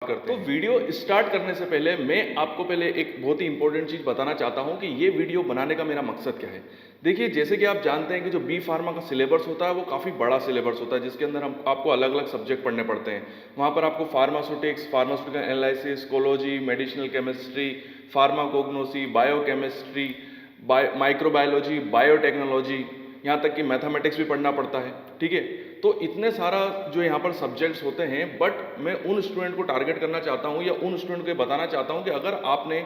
करते हैं। तो वीडियो स्टार्ट करने से पहले मैं आपको पहले एक बहुत ही इंपॉर्टेंट चीज़ बताना चाहता हूं कि ये वीडियो बनाने का मेरा मकसद क्या है। देखिए, जैसे कि आप जानते हैं कि जो बी फार्मा का सिलेबस होता है वो काफ़ी बड़ा सिलेबस होता है, जिसके अंदर हम आपको अलग अलग सब्जेक्ट पढ़ने पड़ते हैं। वहाँ पर आपको pharmaceutics, pharmaceutical analysis, pharmacology, medicinal chemistry, pharmacognosy, biochemistry, microbiology, biotechnology, यहाँ तक कि मैथमेटिक्स भी पढ़ना पड़ता है। ठीक है, तो इतने सारा जो यहाँ पर सब्जेक्ट्स होते हैं, बट मैं उन स्टूडेंट को टारगेट करना चाहता हूँ या उन स्टूडेंट को बताना चाहता हूँ कि अगर आपने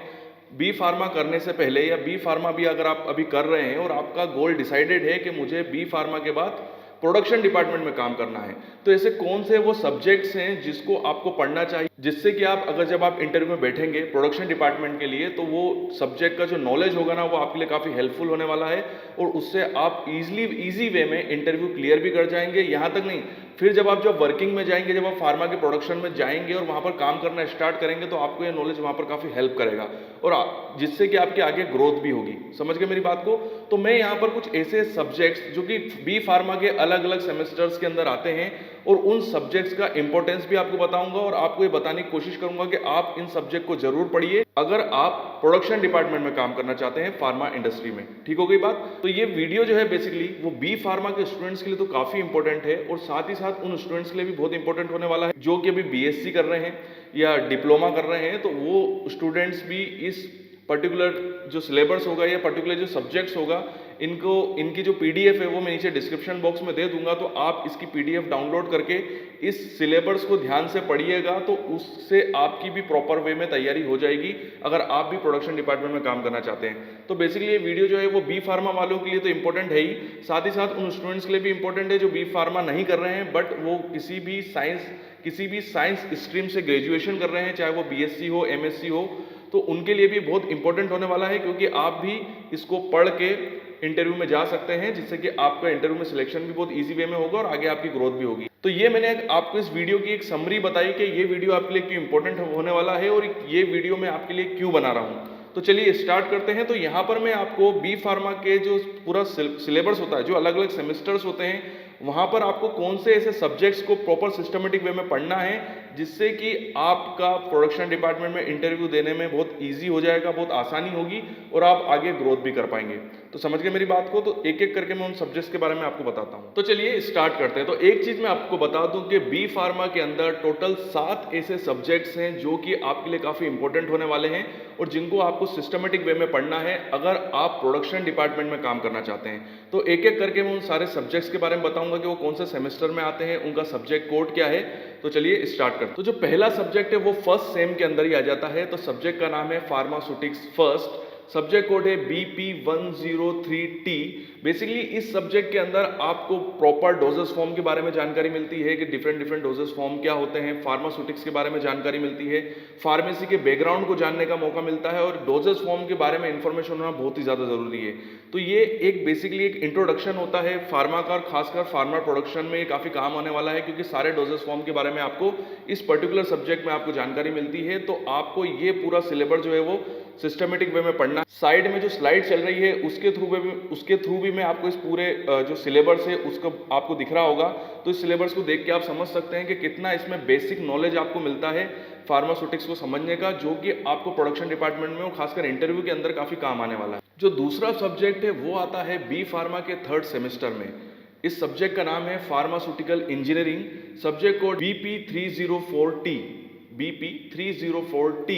बी फार्मा करने से पहले या बी फार्मा भी अगर आप अभी कर रहे हैं और आपका गोल डिसाइडेड है कि मुझे बी फार्मा के बाद प्रोडक्शन डिपार्टमेंट में काम करना है, तो ऐसे कौन से वो सब्जेक्ट्स हैं जिसको आपको पढ़ना चाहिए, जिससे कि आप अगर जब आप इंटरव्यू में बैठेंगे प्रोडक्शन डिपार्टमेंट के लिए, तो वो सब्जेक्ट का जो नॉलेज होगा ना वो आपके लिए काफ़ी हेल्पफुल होने वाला है और उससे आप ईजी वे में इंटरव्यू क्लियर भी कर जाएंगे। यहाँ तक नहीं, फिर जब वर्किंग में जाएंगे, जब आप फार्मा के प्रोडक्शन में जाएंगे और वहाँ पर काम करना स्टार्ट करेंगे, तो आपको ये नॉलेज वहाँ पर काफ़ी हेल्प करेगा और जिससे कि आपके आगे ग्रोथ भी होगी। समझ गए मेरी बात को? तो मैं यहाँ पर कुछ ऐसे सब्जेक्ट्स जो कि बी फार्मा के अलग अलग सेमेस्टर्स के अंदर आते हैं और उन सब्जेक्ट्स का इंपॉर्टेंस भी आपको बताऊंगा और आपको ये बताने की कोशिश करूंगा कि आप इन सब्जेक्ट को जरूर पढ़िए अगर आप प्रोडक्शन डिपार्टमेंट में काम करना चाहते हैं फार्मा इंडस्ट्री में। ठीक हो गई बात? तो ये वीडियो जो है बेसिकली वो बी फार्मा के स्टूडेंट्स के लिए तो काफी इंपॉर्टेंट है और साथ ही साथ उन स्टूडेंट्स के लिए भी बहुत इंपॉर्टेंट होने वाला है जो कि अभी बीएससी कर रहे हैं या डिप्लोमा कर रहे हैं। तो वो स्टूडेंट्स भी इस पर्टिकुलर जो सिलेबस होगा या पर्टिकुलर जो सब्जेक्ट्स होगा, इनकी जो पीडीएफ है वो मैं नीचे डिस्क्रिप्शन बॉक्स में दे दूंगा, तो आप इसकी पीडीएफ डाउनलोड करके इस सिलेबस को ध्यान से पढ़िएगा, तो उससे आपकी भी प्रॉपर वे में तैयारी हो जाएगी अगर आप भी प्रोडक्शन डिपार्टमेंट में काम करना चाहते हैं। तो बेसिकली ये वीडियो जो है वो बी फार्मा वालों के लिए तो इंपॉर्टेंट है ही, साथ ही साथ उन स्टूडेंट्स के लिए भी इंपॉर्टेंट है जो बी फार्मा नहीं कर रहे हैं बट वो किसी भी साइंस स्ट्रीम से ग्रेजुएशन कर रहे हैं, चाहे वो बीएससी हो, एमएससी हो, तो उनके लिए भी बहुत इंपॉर्टेंट होने वाला है, क्योंकि आप भी इसको पढ़ के इंटरव्यू में जा सकते हैं, जिससे कि आपका इंटरव्यू में सिलेक्शन भी बहुत इजी वे में होगा और आगे आपकी ग्रोथ भी होगी। तो ये मैंने आपको इस वीडियो की एक समरी बताई कि ये वीडियो आपके लिए क्यों इंपॉर्टेंट होने वाला है और ये वीडियो मैं आपके लिए क्यों बना रहा हूँ। तो चलिए स्टार्ट करते हैं। तो यहाँ पर मैं आपको बी फार्मा के जो पूरा सिलेबस होता है, जो अलग अलग सेमेस्टर्स होते हैं, वहाँ पर आपको कौन से ऐसे सब्जेक्ट्स को प्रॉपर सिस्टमेटिक वे में पढ़ना है जिससे कि आपका प्रोडक्शन डिपार्टमेंट में इंटरव्यू देने में बहुत इजी हो जाएगा, बहुत आसानी होगी और आप आगे ग्रोथ भी कर पाएंगे। तो समझ गए मेरी बात को? तो एक एक करके मैं उन सब्जेक्ट्स के बारे में आपको बताता हूँ। तो चलिए स्टार्ट करते हैं। तो एक चीज मैं आपको बता दूं कि बी फार्मा के अंदर टोटल 7 ऐसे सब्जेक्ट्स हैं जो कि आपके लिए काफी इंपॉर्टेंट होने वाले हैं और जिनको आपको सिस्टमेटिक वे में पढ़ना है अगर आप प्रोडक्शन डिपार्टमेंट में काम करना चाहते हैं। तो एक एक करके मैं उन सारे सब्जेक्ट्स के बारे में बताऊंगा कि वो कौन से सेमेस्टर में आते हैं, उनका सब्जेक्ट कोड क्या है। तो चलिए स्टार्ट करते हैं। तो जो पहला सब्जेक्ट है वो फर्स्ट सेम के अंदर ही आ जाता है। तो सब्जेक्ट का नाम है फार्मास्यूटिक्स फर्स्ट, सब्जेक्ट कोड है BP103T। बेसिकली इस सब्जेक्ट के अंदर आपको प्रॉपर डोजेस फॉर्म के बारे में जानकारी मिलती है कि डिफरेंट डोजेस फॉर्म क्या होते हैं, फार्मास्यूटिक्स के बारे में जानकारी मिलती है, फार्मेसी के बैकग्राउंड को जानने का मौका मिलता है और डोजेस फॉर्म के बारे में इंफॉर्मेशन होना बहुत ही ज़्यादा ज़रूरी है। तो ये एक बेसिकली एक इंट्रोडक्शन होता है फार्मा का, खासकर फार्मा प्रोडक्शन में ये काफ़ी काम आने वाला है क्योंकि सारे डोजेस फॉर्म के बारे में आपको इस पर्टिकुलर सब्जेक्ट में आपको जानकारी मिलती है। तो आपको ये पूरा सिलेबस जो है वो सिस्टमेटिक वे में पढ़ना। साइड में जो स्लाइड चल रही है उसके थ्रू भी मैं आपको इस पूरे जो सिलेबस है उसको आपको दिख रहा होगा। तो इस सिलेबस को देख के आप समझ सकते हैं कि कितना इसमें बेसिक नॉलेज आपको मिलता है फार्मास्यूटिक्स को समझने का, जो कि आपको प्रोडक्शन डिपार्टमेंट में और खासकर इंटरव्यू के अंदर काफी काम आने वाला है। जो दूसरा सब्जेक्ट है वो आता है बी फार्मा के थर्ड सेमेस्टर में। इस सब्जेक्ट का नाम है pharmaceutical engineering, subject code BP304T। BP304T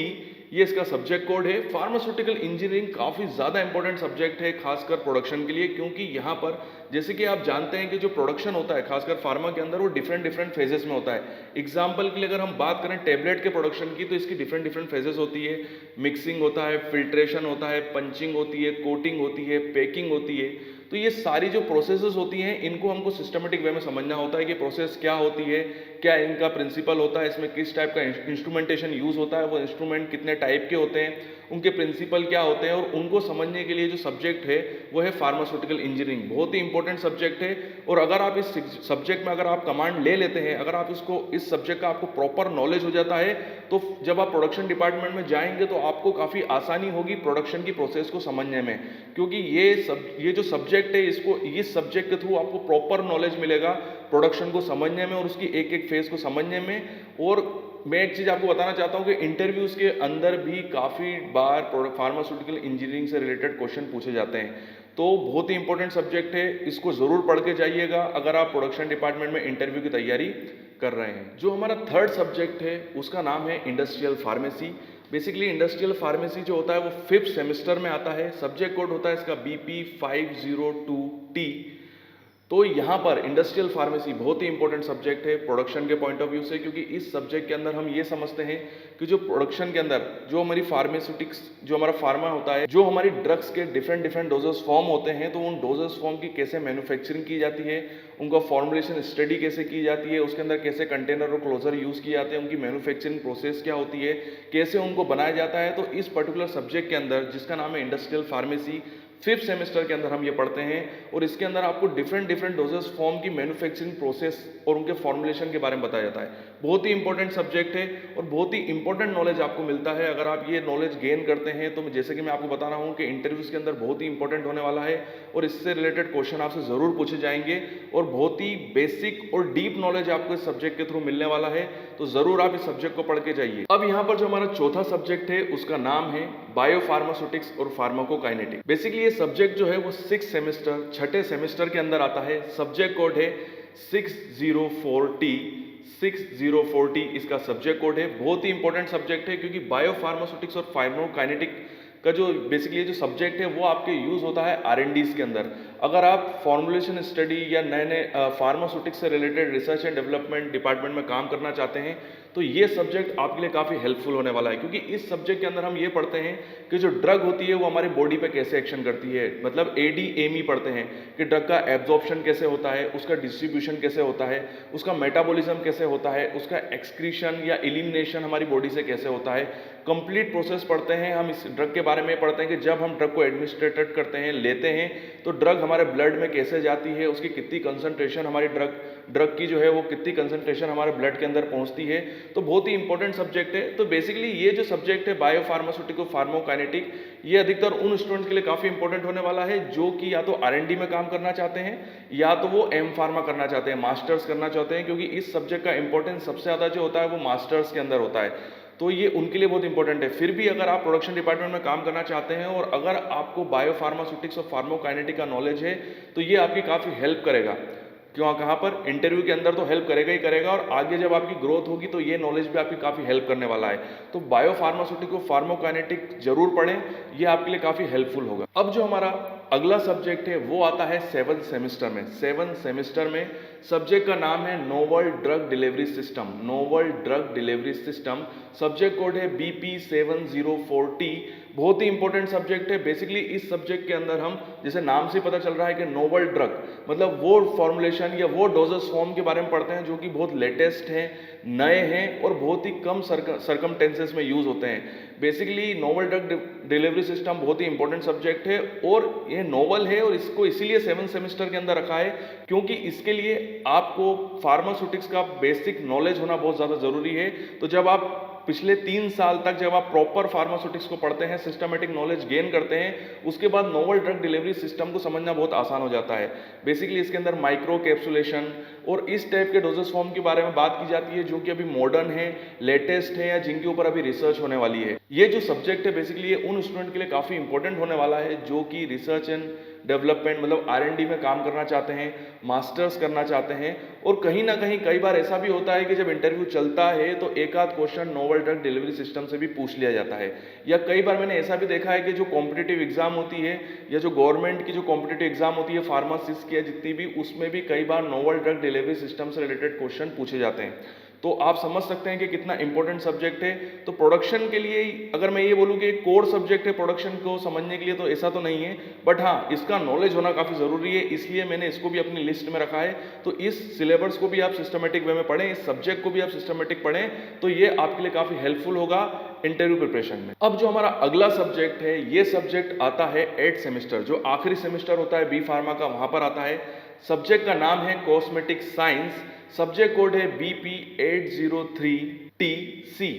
ये इसका सब्जेक्ट कोड है। फार्मास्यूटिकल इंजीनियरिंग काफ़ी ज़्यादा इंपॉर्टेंट सब्जेक्ट है खासकर प्रोडक्शन के लिए, क्योंकि यहाँ पर जैसे कि आप जानते हैं कि जो प्रोडक्शन होता है खासकर फार्मा के अंदर वो डिफरेंट फेजेस में होता है। एग्जाम्पल के लिए अगर हम बात करें टेबलेट के प्रोडक्शन की, तो इसकी डिफरेंट फेजेस होती है। मिक्सिंग होता है, फिल्ट्रेशन होता है, पंचिंग होती है, कोटिंग होती है, पैकिंग होती है। तो ये सारी जो प्रोसेसेस होती हैं इनको हमको सिस्टमेटिक वे में समझना होता है कि प्रोसेस क्या होती है, क्या इनका प्रिंसिपल होता है, इसमें किस टाइप का इंस्ट्रूमेंटेशन यूज होता है, वो इंस्ट्रूमेंट कितने टाइप के होते हैं, उनके प्रिंसिपल क्या होते हैं, और उनको समझने के लिए जो सब्जेक्ट है वो है फार्मास्यूटिकल इंजीनियरिंग। बहुत ही इंपॉर्टेंट सब्जेक्ट है और अगर आप इस सब्जेक्ट में अगर आप कमांड ले लेते हैं, अगर आप इस सब्जेक्ट का आपको प्रॉपर नॉलेज हो जाता है, तो जब आप प्रोडक्शन डिपार्टमेंट में जाएंगे तो आपको काफ़ी आसानी होगी प्रोडक्शन की प्रोसेस को समझने में, क्योंकि ये जो सब्जेक्ट है इस सब्जेक्ट के थ्रू आपको प्रॉपर नॉलेज मिलेगा प्रोडक्शन को समझने में और उसकी एक एक फेज को समझने में। और मैं एक चीज़ आपको बताना चाहता हूँ कि इंटरव्यूज़ के अंदर भी काफ़ी बार फार्मास्यूटिकल इंजीनियरिंग से रिलेटेड क्वेश्चन पूछे जाते हैं। तो बहुत ही इंपॉर्टेंट सब्जेक्ट है, इसको ज़रूर पढ़ के जाइएगा अगर आप प्रोडक्शन डिपार्टमेंट में इंटरव्यू की तैयारी कर रहे हैं। जो हमारा थर्ड सब्जेक्ट है उसका नाम है industrial pharmacy. Basically industrial pharmacy जो होता है वो 5th सेमेस्टर में आता है। सब्जेक्ट कोड होता है इसका BP 502T। तो यहाँ पर इंडस्ट्रियल फार्मेसी बहुत ही इंपॉर्टेंट सब्जेक्ट है प्रोडक्शन के पॉइंट ऑफ व्यू से, क्योंकि इस सब्जेक्ट के अंदर हम ये समझते हैं कि जो प्रोडक्शन के अंदर जो हमारी फार्मास्यूटिक्स, जो हमारा फार्मा होता है, जो हमारी ड्रग्स के डिफरेंट डिफरेंट डोजेस फॉर्म होते हैं, तो उन डोजेस फॉर्म की कैसे मैन्युफैक्चरिंग की जाती है, उनका फॉर्मुलेशन स्टडी कैसे की जाती है, उसके अंदर कैसे कंटेनर और क्लोजर यूज़ किए जाते हैं, उनकी मैन्युफैक्चरिंग प्रोसेस क्या होती है, कैसे उनको बनाया जाता है। तो इस पर्टिकुलर सब्जेक्ट के अंदर जिसका नाम है इंडस्ट्रियल फार्मेसी 5th सेमेस्टर के अंदर हम ये पढ़ते हैं, और इसके अंदर आपको डिफरेंट डिफरेंट डोजेस फॉर्म की मैन्युफैक्चरिंग प्रोसेस और उनके फॉर्मुलेशन के बारे में बताया जाता है। बहुत ही इंपॉर्टेंट सब्जेक्ट है और बहुत ही इंपॉर्टेंट नॉलेज आपको मिलता है अगर आप ये नॉलेज गेन करते हैं। तो जैसे कि मैं आपको बता रहा हूँ कि इंटरव्यूज के अंदर बहुत ही इंपॉर्टेंट होने वाला है और इससे रिलेटेड क्वेश्चन आपसे जरूर पूछे जाएंगे और बहुत ही बेसिक और डीप नॉलेज आपको इस सब्जेक्ट के थ्रू मिलने वाला है। तो जरूर आप इस सब्जेक्ट को पढ़ के जाइए। अब यहाँ पर जो हमारा चौथा सब्जेक्ट है उसका नाम है बायोफार्मास्यूटिक्स और फार्माकोकाइनेटिक्स। बेसिकली ये सब्जेक्ट जो है वो 6th सेमेस्टर, छठे सेमेस्टर के अंदर आता है। सब्जेक्ट कोड है 604T। 604T इसका सब्जेक्ट कोड है। बहुत ही इंपॉर्टेंट सब्जेक्ट है क्योंकि बायोफार्मास्यूटिक्स और फार्माकोकाइनेटिक का जो बेसिकली जो सब्जेक्ट है वो आपके यूज होता है R&Ds के अंदर। अगर आप फॉर्मुलेशन स्टडी या नए नए फार्मास्यूटिक्स से related research and development department में काम करना चाहते हैं तो ये सब्जेक्ट आपके लिए काफ़ी हेल्पफुल होने वाला है, क्योंकि इस सब्जेक्ट के अंदर हम ये पढ़ते हैं कि जो ड्रग होती है वो हमारी बॉडी पे कैसे एक्शन करती है। मतलब ADME पढ़ते हैं कि ड्रग का एब्जॉर्प्शन कैसे होता है, उसका डिस्ट्रीब्यूशन कैसे होता है, उसका मेटाबॉलिज्म कैसे होता है, उसका एक्सक्रीशन या एलिमिनेशन हमारी बॉडी से कैसे होता है। कंप्लीट प्रोसेस पढ़ते हैं हम। इस ड्रग के बारे में पढ़ते हैं कि जब हम ड्रग को एडमिनिस्ट्रेटेड करते हैं, लेते हैं, तो ड्रग हमारे ब्लड में कैसे जाती है, उसकी कितनी कंसंट्रेशन हमारी ड्रग की जो है वो कितनी कंसंट्रेशन हमारे ब्लड के अंदर पहुंचती है। तो बहुत ही इंपॉर्टेंट सब्जेक्ट है। तो बेसिकली ये जो सब्जेक्ट है बायोफार्मास्यूटिकल फार्माकोकाइनेटिक, ये अधिकतर उन स्टूडेंट्स के लिए काफी इंपॉर्टेंट होने वाला है जो कि या तो R&D में काम करना चाहते हैं या तो वो M.Pharma करना चाहते हैं, मास्टर्स करना चाहते हैं, क्योंकि इस सब्जेक्ट का इंपॉर्टेंस सबसे ज्यादा जो होता है वो मास्टर्स के अंदर होता है। तो ये उनके लिए बहुत इंपॉर्टेंट है। फिर भी अगर आप प्रोडक्शन डिपार्टमेंट में काम करना चाहते हैं और अगर आपको बायोफार्मास्यूटिक्स और फार्माकोकाइनेटिक का नॉलेज है तो ये आपकी काफ़ी हेल्प करेगा। क्यों, कहाँ पर, इंटरव्यू के अंदर तो हेल्प करेगा ही करेगा, और आगे जब आपकी ग्रोथ होगी तो ये नॉलेज भी आपकी काफ़ी हेल्प करने वाला है। तो बायोफार्मास्यूटिकल फार्माकोकाइनेटिक जरूर पढ़ें, ये आपके लिए काफ़ी हेल्पफुल होगा। अब जो हमारा अगला सब्जेक्ट है वो आता है 7th सेमेस्टर में। 7th सेमेस्टर में सब्जेक्ट का नाम है novel drug delivery system. Novel drug delivery system, subject code है BP 704T। बहुत ही इंपॉर्टेंट सब्जेक्ट है। बेसिकली इस सब्जेक्ट के अंदर हम, जैसे नाम से पता चल रहा है कि नोवल ड्रग मतलब वो फॉर्मुलेशन या वो डोजेस फॉर्म के बारे में पढ़ते हैं जो कि बहुत लेटेस्ट हैं, नए हैं और बहुत ही कम सरकमटेंसेस में यूज होते हैं। Basically novel drug delivery system बहुत ही इंपॉर्टेंट सब्जेक्ट है और ये नोवल है, और इसको इसीलिए 7th सेमेस्टर के अंदर रखा है क्योंकि इसके लिए आपको फार्मास्यूटिक्स का बेसिक नॉलेज होना बहुत ज़्यादा जरूरी है। तो जब आप पिछले 3 साल तक जब आप प्रॉपर फार्मास्यूटिक्स को पढ़ते हैं, सिस्टमेटिक नॉलेज गेन करते हैं, उसके बाद नोवल ड्रग डिलीवरी सिस्टम को समझना बहुत आसान हो जाता है। बेसिकली इसके अंदर माइक्रो कैप्सुलेशन और इस टाइप के डोजेस फॉर्म के बारे में बात की जाती है जो कि अभी मॉडर्न है, लेटेस्ट है, या जिनके ऊपर अभी रिसर्च होने वाली है। ये जो सब्जेक्ट है बेसिकली ये उन स्टूडेंट के लिए काफ़ी इंपॉर्टेंट होने वाला है जो कि रिसर्च एंड डेवलपमेंट मतलब R&D में काम करना चाहते हैं, मास्टर्स करना चाहते हैं। और कहीं ना कहीं कई बार ऐसा भी होता है कि जब इंटरव्यू चलता है तो एक आध question novel drug delivery system से भी पूछ लिया जाता है, या कई बार मैंने ऐसा भी देखा है कि जो कॉम्पिटिटिव एग्जाम होती है या जो गवर्नमेंट की जो कॉम्पिटिटिव एग्जाम होती है फार्मासिस्ट की या जितनी भी, उसमें भी कई बार नोवल ड्रग डिलीवरी सिस्टम से रिलेटेड क्वेश्चन पूछे जाते हैं। तो आप समझ सकते हैं कि कितना इंपॉर्टेंट सब्जेक्ट है। तो प्रोडक्शन के लिए अगर मैं ये बोलूँ कि कोर सब्जेक्ट है प्रोडक्शन को समझने के लिए, तो ऐसा तो नहीं है, बट हाँ इसका नॉलेज होना काफ़ी ज़रूरी है, इसलिए मैंने इसको भी अपनी लिस्ट में रखा है। तो इस सिलेबस को भी आप सिस्टमेटिक वे में पढ़ें, इस सब्जेक्ट को भी आप सिस्टमेटिक पढ़ें, तो ये आपके लिए काफ़ी हेल्पफुल होगा इंटरव्यू प्रिपरेशन में। अब जो हमारा अगला सब्जेक्ट है, ये सब्जेक्ट आता है 8th सेमेस्टर, जो आखिरी सेमेस्टर होता है B.Pharma का, वहाँ पर आता है। सब्जेक्ट का नाम है कॉस्मेटिक साइंस। सब्जेक्ट कोड है BP 803TC।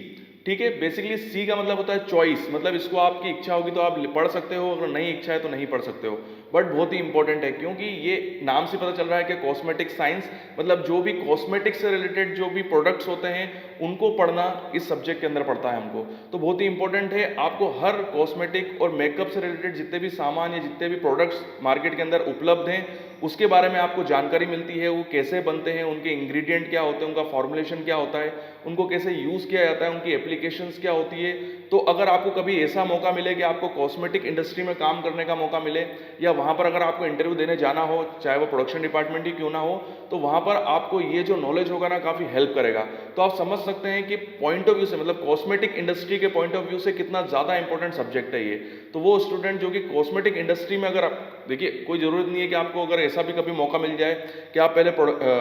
ठीक है, बेसिकली सी का मतलब होता है चॉइस, मतलब इसको आपकी इच्छा होगी तो आप पढ़ सकते हो, अगर नहीं इच्छा है तो नहीं पढ़ सकते हो। बट बहुत ही इंपॉर्टेंट है, क्योंकि ये नाम से पता चल रहा है कि कॉस्मेटिक साइंस मतलब जो भी कॉस्मेटिक से रिलेटेड जो भी प्रोडक्ट्स होते हैं उनको पढ़ना इस सब्जेक्ट के अंदर पड़ता है हमको। तो बहुत ही इंपॉर्टेंट है, आपको हर कॉस्मेटिक और मेकअप से रिलेटेड जितने भी सामान या जितने भी प्रोडक्ट्स मार्केट के अंदर उपलब्ध हैं उसके बारे में आपको जानकारी मिलती है। वो कैसे बनते हैं, उनके इंग्रेडिएंट क्या होते हैं, उनका फॉर्मुलेशन क्या होता है, उनको कैसे यूज़ किया जाता है, उनकी एप्लीकेशंस क्या होती है। तो अगर आपको कभी ऐसा मौका मिले कि आपको कॉस्मेटिक इंडस्ट्री में काम करने का मौका मिले या वहाँ पर अगर आपको इंटरव्यू देने जाना हो, चाहे वो प्रोडक्शन डिपार्टमेंट ही क्यों ना हो, तो वहाँ पर आपको ये जो नॉलेज होगा ना काफ़ी हेल्प करेगा। तो आप समझ सकते हैं कि पॉइंट ऑफ व्यू से मतलब कॉस्मेटिक इंडस्ट्री के पॉइंट ऑफ व्यू से कितना ज़्यादा इंपॉर्टेंट सब्जेक्ट है ये। तो वो स्टूडेंट जो कि कॉस्मेटिक इंडस्ट्री में, अगर आप देखिए कोई ज़रूरत नहीं है कि आपको अगर ऐसा भी कभी मौका मिल जाए कि आप पहले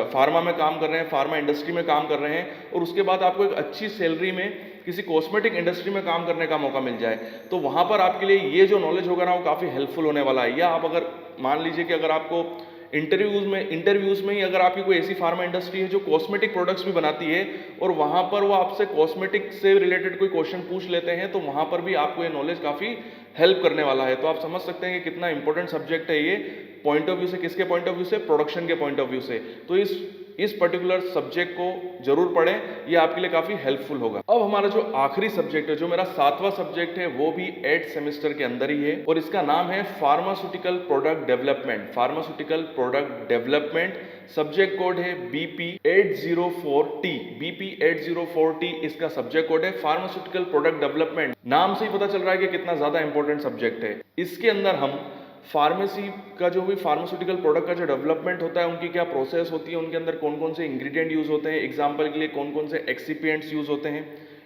फार्मा में काम कर रहे हैं, फार्मा इंडस्ट्री में काम कर रहे हैं और उसके बाद आपको एक अच्छी सैलरी में किसी कॉस्मेटिक इंडस्ट्री में काम करने का मौका मिल जाए, तो वहाँ पर आपके लिए ये जो नॉलेज होगा ना वो काफ़ी हेल्पफुल होने वाला है। या आप अगर मान लीजिए कि अगर आपको इंटरव्यूज़ में ही अगर आपकी कोई ऐसी फार्मा इंडस्ट्री है जो कॉस्मेटिक प्रोडक्ट्स भी बनाती है और वहाँ पर वो आपसे कॉस्मेटिक से रिलेटेड कोई क्वेश्चन पूछ लेते हैं, तो वहाँ पर भी आपको ये नॉलेज काफ़ी हेल्प करने वाला है। तो आप समझ सकते हैं कि कितना इंपॉर्टेंट सब्जेक्ट है ये पॉइंट ऑफ व्यू से। किसके पॉइंट ऑफ व्यू से? प्रोडक्शन के पॉइंट ऑफ व्यू से। तो इस पर्टिकुलर सब्जेक्ट को जरूर पढ़ें, ये आपके लिए काफी हेल्पफुल होगा। अब हमारा जो आखिरी सब्जेक्ट है, जो मेरा 7वां सब्जेक्ट है, वो भी 8th सेमेस्टर के अंदर ही है और इसका नाम है pharmaceutical product development. Pharmaceutical product development, subject code है BP 804T। BP 804T इसका सब्जेक्ट कोड है। फार्मास्यूटिकल प्रोडक्ट डेवलपमेंट, नाम से ही पता चल रहा है कि कितना ज्यादा इंपॉर्टेंट सब्जेक्ट है। इसके अंदर हम फार्मेसी का जो भी फार्मास्यूटिकल प्रोडक्ट का जो डेवलपमेंट होता है, उनकी क्या प्रोसेस होती है, उनके अंदर कौन कौन से इंग्रेडिएंट यूज होते हैं, एग्जांपल के लिए कौन कौन से एक्सिपिएंट्स यूज होते हैं,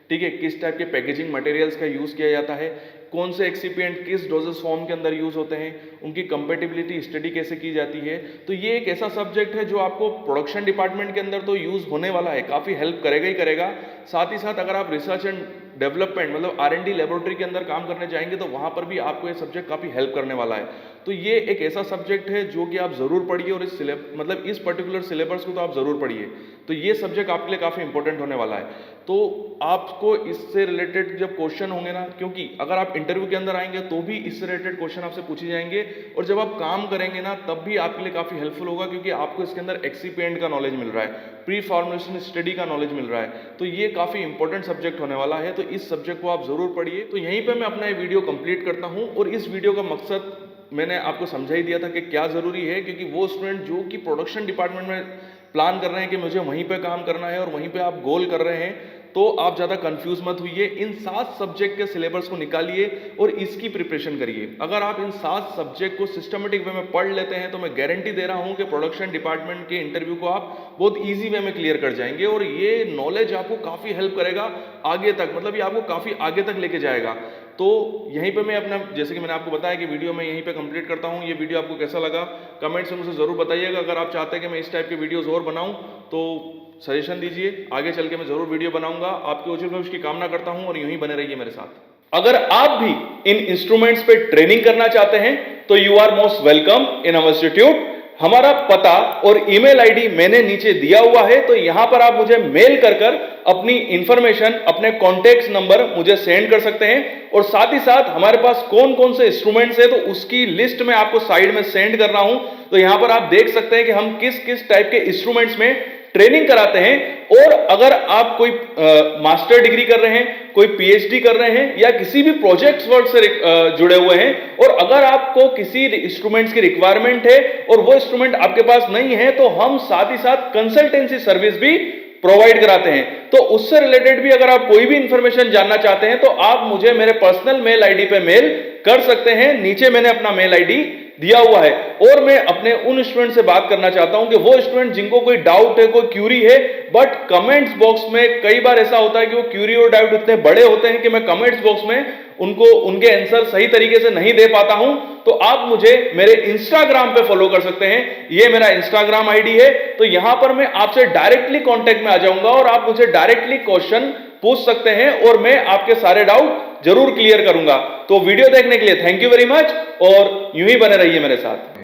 ठीक है, किस टाइप के पैकेजिंग मटेरियल्स का यूज किया जाता है, कौन से एक्सिपिएंट किस डोजेस फॉर्म के अंदर यूज होते हैं, उनकी कंपेटिबिलिटी स्टडी कैसे की जाती है। तो ये एक ऐसा सब्जेक्ट है जो आपको प्रोडक्शन डिपार्टमेंट के अंदर तो यूज होने वाला है, काफी हेल्प करेगा ही करेगा। साथ ही साथ अगर आप रिसर्च एंड डेवलपमेंट मतलब R&D लेबोरेटरी के अंदर काम करने जाएंगे तो वहां पर भी आपको ये सब्जेक्ट काफी हेल्प करने वाला है। तो ये एक ऐसा सब्जेक्ट है जो कि आप जरूर पढ़िए और इस पर्टिकुलर सिलेबस को तो आप जरूर पढ़िए। तो ये सब्जेक्ट आपके लिए काफी इंपॉर्टेंट होने वाला है। तो आपको इससे रिलेटेड जब क्वेश्चन होंगे ना, क्योंकि अगर आप इंटरव्यू के अंदर आएंगे तो भी इससे रिलेटेड क्वेश्चन आपसे पूछे जाएंगे और जब आप काम करेंगे ना तब भी आपके लिए काफी हेल्पफुल होगा, क्योंकि आपको इसके अंदर एक्सिपिएंट का नॉलेज मिल रहा है, प्री फॉर्मुलेशन स्टडी का नॉलेज मिल रहा है। तो ये काफी इंपॉर्टेंट सब्जेक्ट होने वाला है। तो इस सब्जेक्ट को आप जरूर पढ़िए। तो यहीं पे मैं अपना ये वीडियो कंप्लीट करता हूं और इस वीडियो का मकसद मैंने आपको समझा ही दिया था कि क्या जरूरी है, क्योंकि वो स्टूडेंट जो कि प्रोडक्शन डिपार्टमेंट में प्लान कर रहे हैं कि मुझे वहीं पे काम करना है और वहीं पे आप गोल कर रहे हैं, तो आप ज़्यादा कंफ्यूज मत हुइए। इन 7 सब्जेक्ट के सिलेबस को निकालिए और इसकी प्रिपरेशन करिए। अगर आप इन 7 सब्जेक्ट को सिस्टमेटिक वे में पढ़ लेते हैं तो मैं गारंटी दे रहा हूं कि प्रोडक्शन डिपार्टमेंट के इंटरव्यू को आप बहुत ईजी वे में क्लियर कर जाएंगे और ये नॉलेज आपको काफ़ी हेल्प करेगा आगे तक, मतलब ये आपको काफ़ी आगे तक लेके जाएगा। तो यहीं पे मैं अपना, जैसे कि मैंने आपको बताया कि वीडियो मैं यहीं पे कंप्लीट करता हूं। ये वीडियो आपको कैसा लगा कमेंट्स में मुझे ज़रूर बताइएगा। अगर आप चाहते हैं कि मैं इस टाइप के वीडियोज़ और बनाऊं तो सजेशन दीजिए, आगे चल के मैं जरूर वीडियो बनाऊंगा। आपके उज्जवल भविष्य की कामना करता हूं और यूं ही बने रहिए मेरे साथ। अगर आप भी इन इंस्ट्रूमेंट्स पे ट्रेनिंग करना चाहते हैं तो you are most welcome in our institute. हमारा पता और ईमेल आईडी मैंने नीचे दिया हुआ है, तो यहां पर आप मुझे मेल कर अपनी इंफॉर्मेशन, अपने कॉन्टेक्ट नंबर मुझे सेंड कर सकते हैं। और साथ ही साथ हमारे पास कौन कौन से इंस्ट्रूमेंट्स है तो उसकी लिस्ट मैं आपको साइड में सेंड कर रहा हूं। तो यहां पर आप देख सकते हैं कि हम किस किस टाइप के इंस्ट्रूमेंट्स में ट्रेनिंग कराते हैं। और अगर आप कोई मास्टर डिग्री कर रहे हैं, कोई पीएचडी कर रहे हैं या किसी भी प्रोजेक्ट वर्क से जुड़े हुए हैं और अगर आपको किसी इंस्ट्रूमेंट्स की रिक्वायरमेंट है और वो इंस्ट्रूमेंट आपके पास नहीं है, तो हम साथ ही साथ कंसल्टेंसी सर्विस भी प्रोवाइड कराते हैं। तो उससे रिलेटेड भी अगर आप कोई भी इंफॉर्मेशन जानना चाहते हैं तो आप मुझे मेरे पर्सनल मेल आईडी पे मेल कर सकते हैं। नीचे मैंने अपना मेल आईडी दिया हुआ है। और मैं अपने उन स्टूडेंट से बात करना चाहता हूं कि वो स्टूडेंट जिनको कोई डाउट है, कोई क्यूरी है, बट कमेंट्स बॉक्स में कई बार ऐसा होता है कि वो क्यूरी और डाउट इतने बड़े होते हैं कि मैं कमेंट्स बॉक्स में उनको उनके आंसर सही तरीके से नहीं दे पाता हूं। तो आप मुझे मेरे इंस्टाग्राम पे फॉलो कर सकते हैं। ये मेरा इंस्टाग्राम आईडी है। तो यहां पर मैं आपसे डायरेक्टली कांटेक्ट में आ जाऊंगा और आप मुझे डायरेक्टली क्वेश्चन पूछ सकते हैं और मैं आपके सारे डाउट जरूर क्लियर करूंगा। तो वीडियो देखने के लिए थैंक यू वेरी मच और यूं ही बने रहिए मेरे साथ।